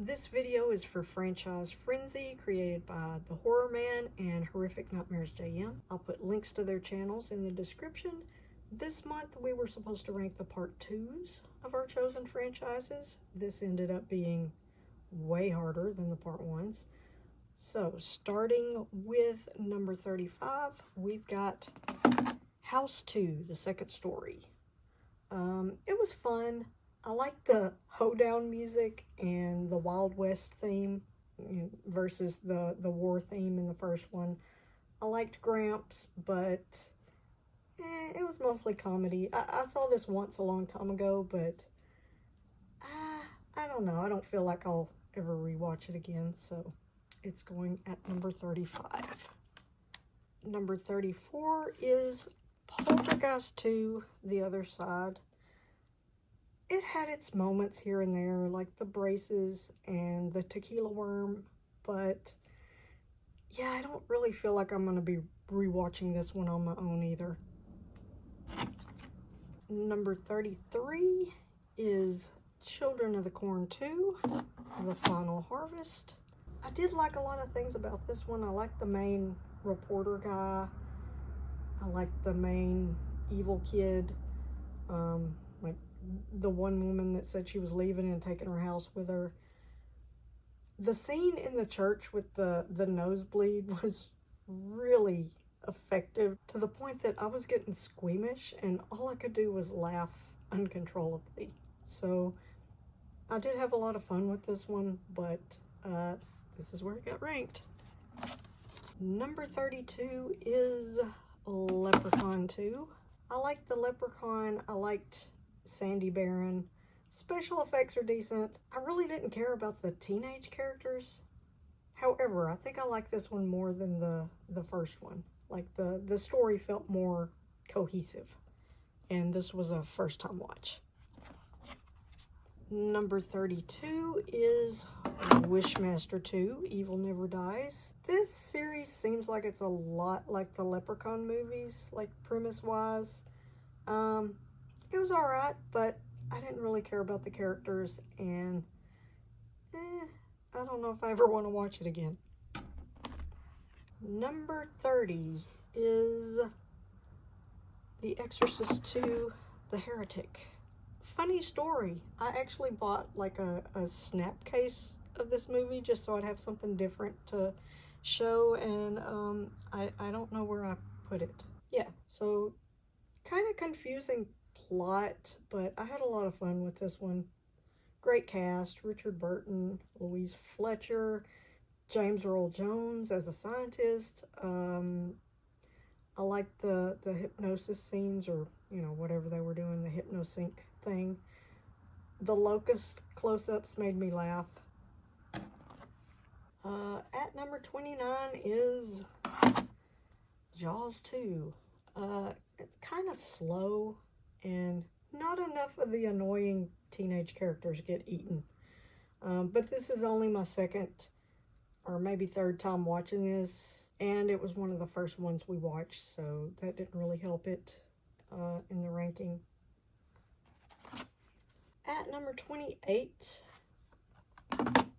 This video is for Franchise Frenzy, created by The Horror Man and Horrific Nightmares JM. I'll put links to their channels in the description. This month we were supposed to rank the part 2s of our chosen franchises. This ended up being way harder than the part 1s. So starting with number 35, we've got House 2, the second story. It was fun. I like the hoedown music and the Wild West theme versus the war theme in the first one. I liked Gramps, but it was mostly comedy. I saw this once a long time ago, but I don't know. I don't feel like I'll ever rewatch it again, so it's going at number 35. Number 34 is Poltergeist 2, The Other Side. It had its moments here and there, like the braces and the tequila worm, but yeah, I don't really feel like I'm going to be rewatching this one on my own either. Number 33 is Children of the Corn 2, The Final Harvest. I did like a lot of things about this one. I like the main reporter guy. I like the main evil kid. Like the one woman that said she was leaving and taking her house with her. The scene in the church with the nosebleed was really effective, to the point that I was getting squeamish and all I could do was laugh uncontrollably. So I did have a lot of fun with this one, but this is where it got ranked. Number 32 is Leprechaun 2. I liked the Leprechaun. I liked Sandy Baron. Special effects are decent. I really didn't care about the teenage characters. However, I think I like this one more than the first one. Like the story felt more cohesive, and this was a first time watch. Number 32 is Wishmaster 2, Evil Never Dies. This series seems like it's a lot like the Leprechaun movies, like premise-wise. It was alright, but I didn't really care about the characters, and I don't know if I ever want to watch it again. Number 30 is The Exorcist 2, The Heretic. Funny story, I actually bought like a snap case of this movie just so I'd have something different to show, and I don't know where I put it. Yeah, so kind of confusing plot, but I had a lot of fun with this one. Great cast: Richard Burton, Louise Fletcher, James Earl Jones as a scientist. I liked the hypnosis scenes, or whatever they were doing, the hypnosync thing. The locust close-ups made me laugh. At number 29 is Jaws 2. It's kind of slow, and not enough of the annoying teenage characters get eaten. But this is only my second or maybe third time watching this, and it was one of the first ones we watched, so that didn't really help it in the ranking. At number 28,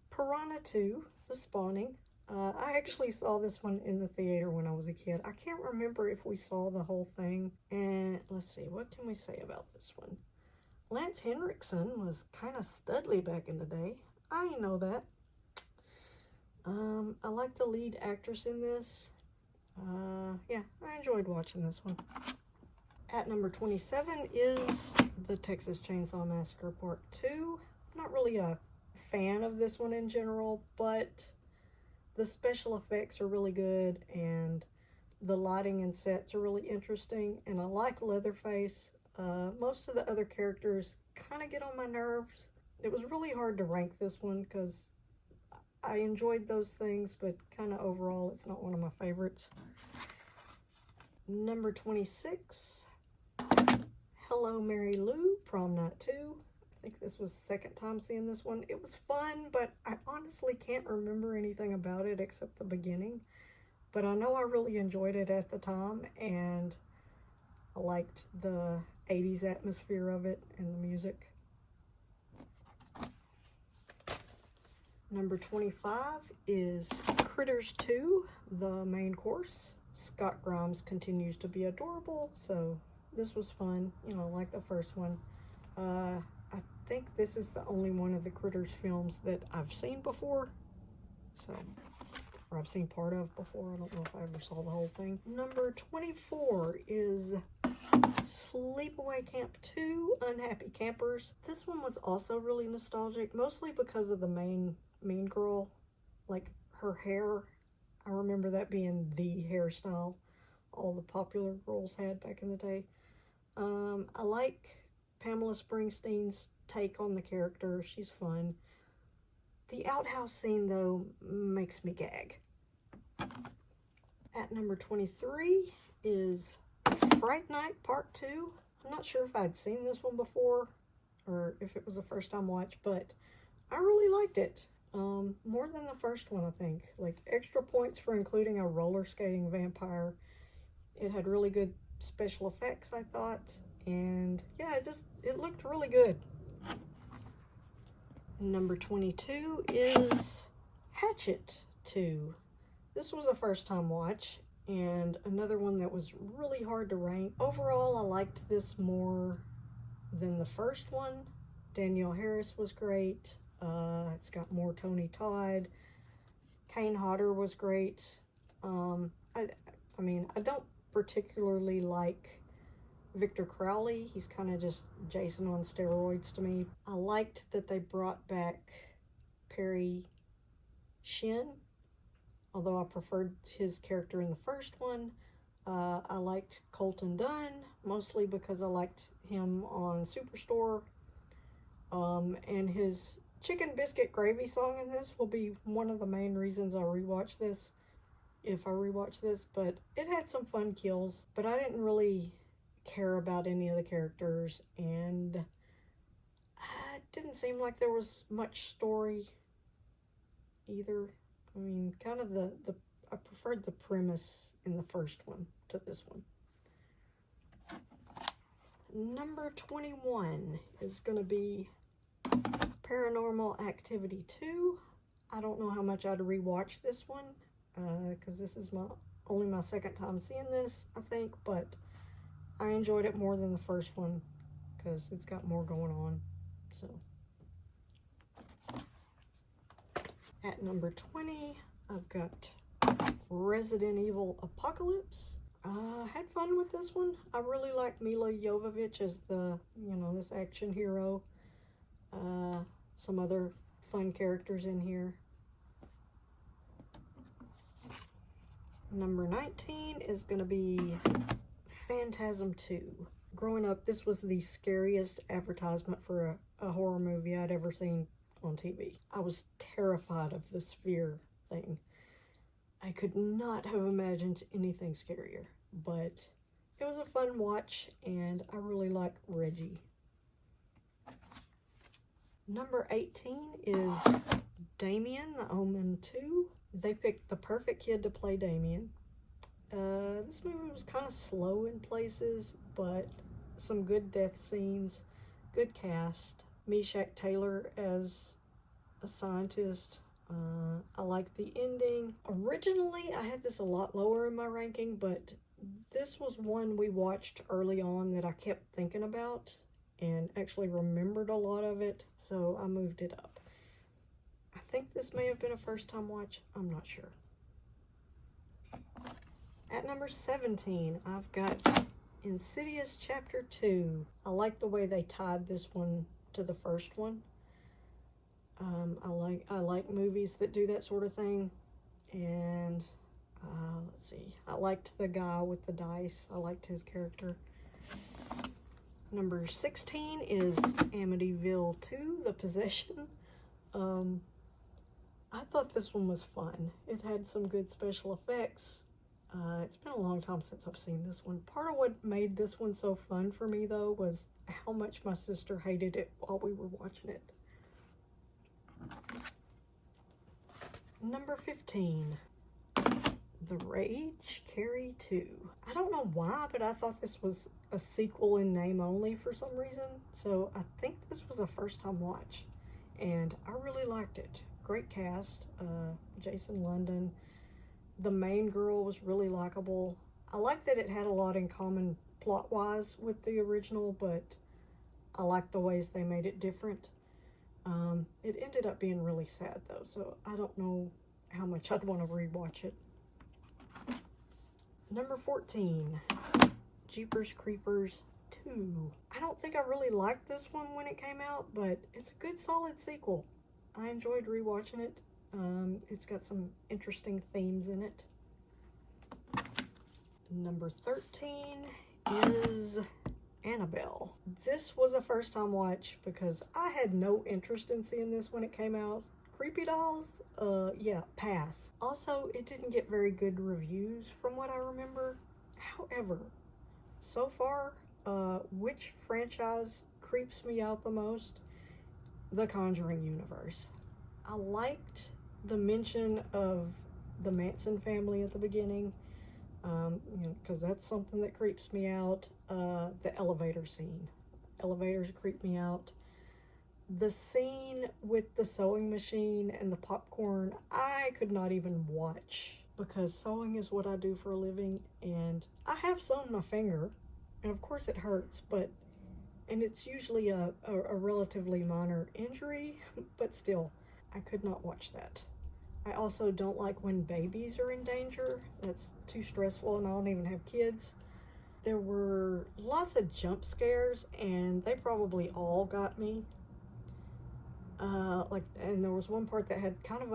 Piranha 2, The Spawning. I actually saw this one in the theater when I was a kid. I can't remember if we saw the whole thing. And let's see, what can we say about this one? Lance Henriksen was kind of studly back in the day. I know that. I like the lead actress in this. Yeah, I enjoyed watching this one. At number 27 is The Texas Chainsaw Massacre Part 2. I'm not really a fan of this one in general, but the special effects are really good, and the lighting and sets are really interesting, and I like Leatherface. Most of the other characters kind of get on my nerves. It was really hard to rank this one because I enjoyed those things, but kind of overall it's not one of my favorites. Number 26, Hello Mary Lou, Prom Night 2. I think this was the second time seeing this one. It was fun, but I honestly can't remember anything about it except the beginning. But I know I really enjoyed it at the time, and I liked the 80s atmosphere of it and the music. Number 25 is Critters 2, the main course. Scott Grimes continues to be adorable, so this was fun, you know, like the first one. I think this is the only one of the Critters films that I've seen before, so, or I've seen part of before. I don't know if I ever saw the whole thing. Number 24 is Sleepaway Camp 2, Unhappy Campers. This one was also really nostalgic, mostly because of the main mean girl, like her hair. I remember that being the hairstyle all the popular girls had back in the day. I like Pamela Springsteen's take on the character. She's fun. The outhouse scene, though, makes me gag. At number 23 is Fright Night Part 2. I'm not sure if I'd seen this one before or if it was a first time watch, but I really liked it. More than the first one, I think. Like, extra points for including a roller skating vampire. It had really good special effects, I thought. And yeah, it looked really good. Number 22 is Hatchet 2. This was a first time watch, and another one that was really hard to rank. Overall, I liked this more than the first one. Danielle Harris was great. It's got more Tony Todd. Kane Hodder was great. I mean, I don't particularly like Victor Crowley. He's kind of just Jason on steroids to me. I liked that they brought back Perry Shin, although I preferred his character in the first one. I liked Colton Dunn, mostly because I liked him on Superstore. And his chicken biscuit gravy song in this will be one of the main reasons I rewatch this, if I rewatch this. But it had some fun kills, but I didn't really care about any of the characters, and it didn't seem like there was much story either. I mean, kind of I preferred the premise in the first one to this one. Number 21 is going to be Paranormal Activity 2. I don't know how much I'd rewatch this one, because this is only my second time seeing this, I think, but I enjoyed it more than the first one because it's got more going on. So, at number 20, I've got Resident Evil Apocalypse. Had fun with this one. I really like Mila Jovovich as this action hero. Some other fun characters in here. Number 19 is going to be Phantasm 2. Growing up, this was the scariest advertisement for a horror movie I'd ever seen on TV. I was terrified of the sphere thing. I could not have imagined anything scarier, but it was a fun watch, and I really like Reggie. Number 18 is Damien, The Omen 2. They picked the perfect kid to play Damien. This movie was kind of slow in places, but some good death scenes, good cast. Meshach Taylor as a scientist. I liked the ending. Originally, I had this a lot lower in my ranking, but this was one we watched early on that I kept thinking about and actually remembered a lot of it, so I moved it up. I think this may have been a first-time watch. I'm not sure. At number 17, I've got Insidious Chapter 2. I like the way they tied this one to the first one. I like movies that do that sort of thing. And let's see. I liked the guy with the dice. I liked his character. Number 16 is Amityville 2, The Possession. I thought this one was fun. It had some good special effects. It's been a long time since I've seen this one. Part of what made this one so fun for me, though, was how much my sister hated it while we were watching it. Number 15, The Rage, Carrie 2. I don't know why, but I thought this was a sequel in name only for some reason. So I think this was a first-time watch, and I really liked it. great cast. Jason London. The main girl was really likable. I like that it had a lot in common plot-wise with the original, but I like the ways they made it different. It ended up being really sad though, so I don't know how much I'd want to rewatch it. Number 14, Jeepers Creepers 2. I don't think I really liked this one when it came out, but it's a good solid sequel. I enjoyed rewatching it. It's got some interesting themes in it. Number 13 is Annabelle. This was a first time watch because I had no interest in seeing this when it came out. Creepy dolls? Yeah, pass. Also, it didn't get very good reviews from what I remember. However, so far, which franchise creeps me out the most? The Conjuring universe. I liked the mention of the Manson family at the beginning, because that's something that creeps me out. The elevator scene. Elevators creep me out. The scene with the sewing machine and the popcorn, I could not even watch because sewing is what I do for a living, and I have sewn my finger, and of course it hurts, and it's usually a relatively minor injury, but still, I could not watch that. I also don't like when babies are in danger. That's too stressful, and I don't even have kids. There were lots of jump scares, and they probably all got me. And there was one part that had kind of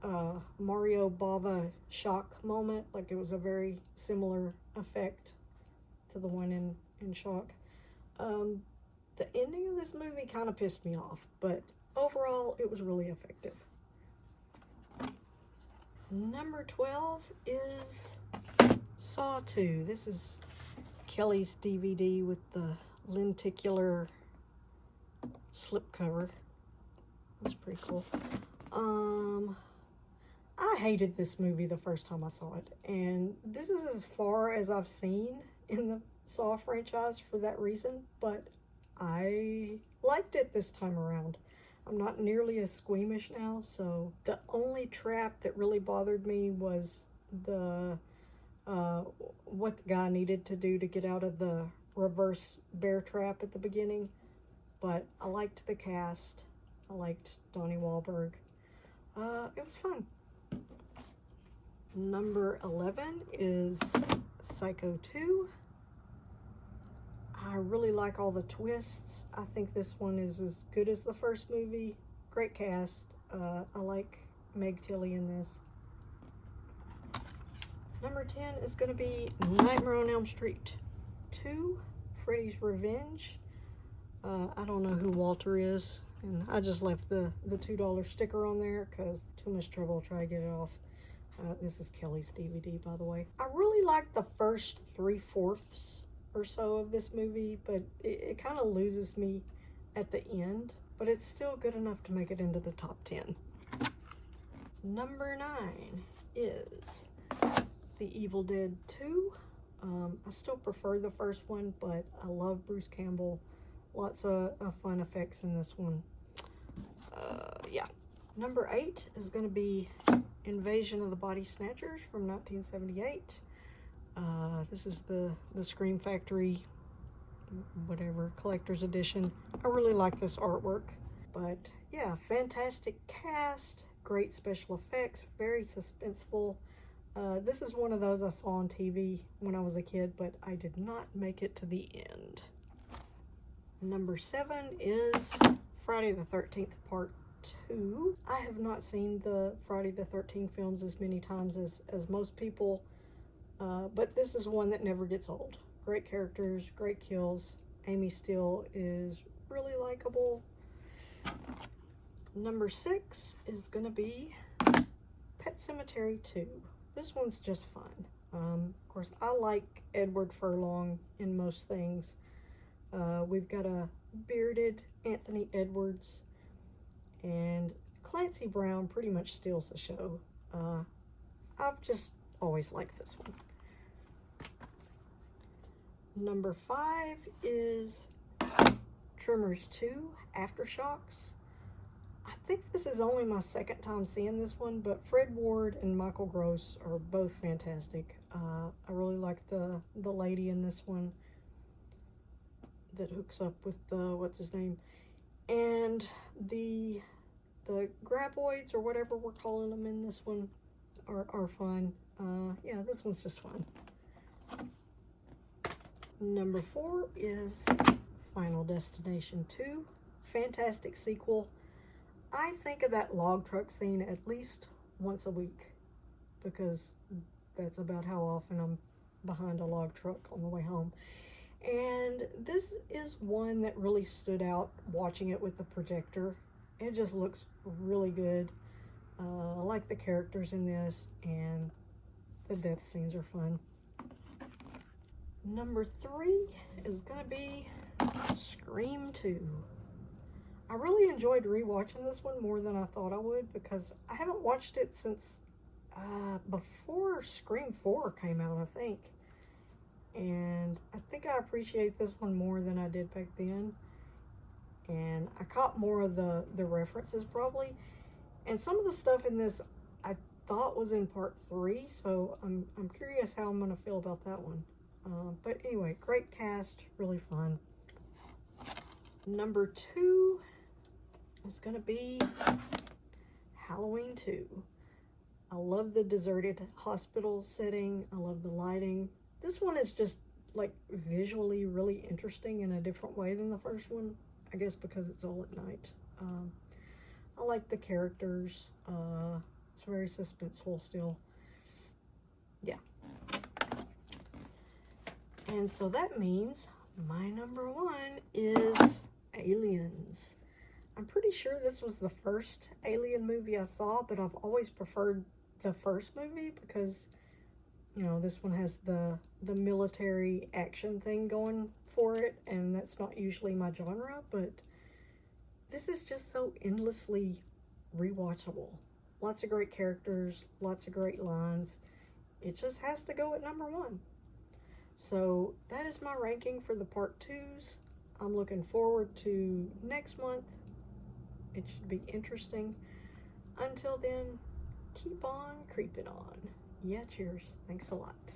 a Mario Bava shock moment. Like, it was a very similar effect to the one in Shock. The ending of this movie kind of pissed me off, but overall, it was really effective. Number 12 is Saw 2. This is Kelly's DVD with the lenticular slipcover. That's pretty cool. I hated this movie the first time I saw it, and this is as far as I've seen in the Saw franchise for that reason, but I liked it this time around. I'm not nearly as squeamish now, so the only trap that really bothered me was the what the guy needed to do to get out of the reverse bear trap at the beginning. But I liked the cast. I liked Donnie Wahlberg. It was fun. Number 11 is Psycho 2. I really like all the twists. I think this one is as good as the first movie. Great cast. I like Meg Tilly in this. Number 10 is going to be Nightmare on Elm Street 2, Freddy's Revenge. I don't know who Walter is, and I just left the $2 sticker on there because too much trouble to try to get it off. This is Kelly's DVD, by the way. I really like the first 3/4 or so of this movie, but it kind of loses me at the end, but it's still good enough to make it into the top 10. Number 9 is The Evil Dead 2. I still prefer the first one, but I love Bruce Campbell. Lots of fun effects in this one. Yeah. Number 8 is going to be Invasion of the Body Snatchers from 1978. This is the Scream Factory, whatever, collector's edition. I really like this artwork. But yeah, fantastic cast, great special effects, very suspenseful. This is one of those I saw on TV when I was a kid, but I did not make it to the end. Number 7 is Friday the 13th Part 2. I have not seen the Friday the 13th films as many times as most people, but this is one that never gets old. Great characters, great kills. Amy Steele is really likable. Number 6 is going to be Pet Sematary 2. This one's just fun. Of course, I like Edward Furlong in most things. We've got a bearded Anthony Edwards, and Clancy Brown pretty much steals the show. I've just always liked this one. Number 5 is Tremors 2, Aftershocks. I think this is only my second time seeing this one, but Fred Ward and Michael Gross are both fantastic. I really like the lady in this one that hooks up with the, what's his name? And the graboids, or whatever we're calling them in this one, are fun. Yeah, this one's just fun. Number 4 is Final Destination 2. Fantastic sequel. I think of that log truck scene at least once a week, because that's about how often I'm behind a log truck on the way home. And this is one that really stood out watching it with the projector. It just looks really good. I like the characters in this, and the death scenes are fun. Number 3 is gonna be Scream 2. I really enjoyed rewatching this one more than I thought I would, because I haven't watched it since before Scream 4 came out, I think. And I think I appreciate this one more than I did back then. And I caught more of the references probably. And some of the stuff in this I thought was in part 3, so I'm curious how I'm going to feel about that one. But anyway, great cast, really fun. Number 2 is going to be Halloween 2. I love the deserted hospital setting. I love the lighting. This one is just like visually really interesting in a different way than the first one. I guess because it's all at night. I like the characters. It's very suspenseful still. Yeah. And so that means my number 1 is Aliens. I'm pretty sure this was the first Alien movie I saw, but I've always preferred the first movie because, you know, this one has the military action thing going for it, and that's not usually my genre, but this is just so endlessly rewatchable. Lots of great characters, lots of great lines. It just has to go at number 1. So that is my ranking for the part 2s. I'm looking forward to next month. It should be interesting. Until then, keep on creeping on. Yeah, cheers. Thanks a lot.